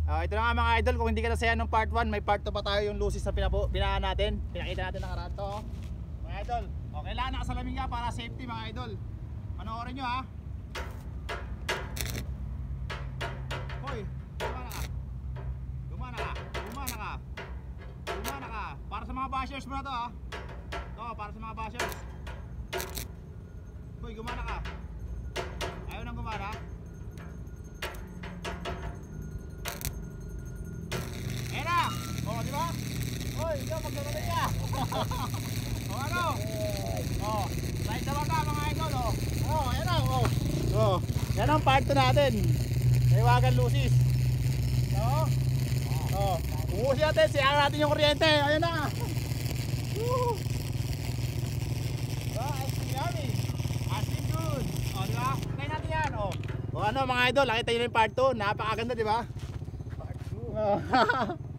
Ito na nga mga idol, kung hindi ka nasaya ng part 1, may part 2 pa tayo yung lusis na pinaka natin. Pinakita natin nakaraan to. Mga idol, kailangan nakasalamin ka para safety mga idol. Panoorin nyo ha. Hoy, gumana ka. Gumana ka. Gumana ka. Gumana ka. Para sa mga bashers bro to ha. Ito, para sa mga bashers. Hoy, gumana ka. Ayaw nang gumana. Ayan na! O, di ba? Hoy, ikaw magdadali ka! O, ano? O, slide naman ka mga idol, o. O, ayan na, o. O, yan ang part 2 natin. Naiwagan lusis. O, o. Ubusin natin, siyang natin yung kuryente. Ayan na! Woo! Ice cream yummy! Ice cream good! O, di ba? Try natin yan, o. O, ano mga idol, nakita nyo yung part 2. Napakaganda, di ba? Part 2.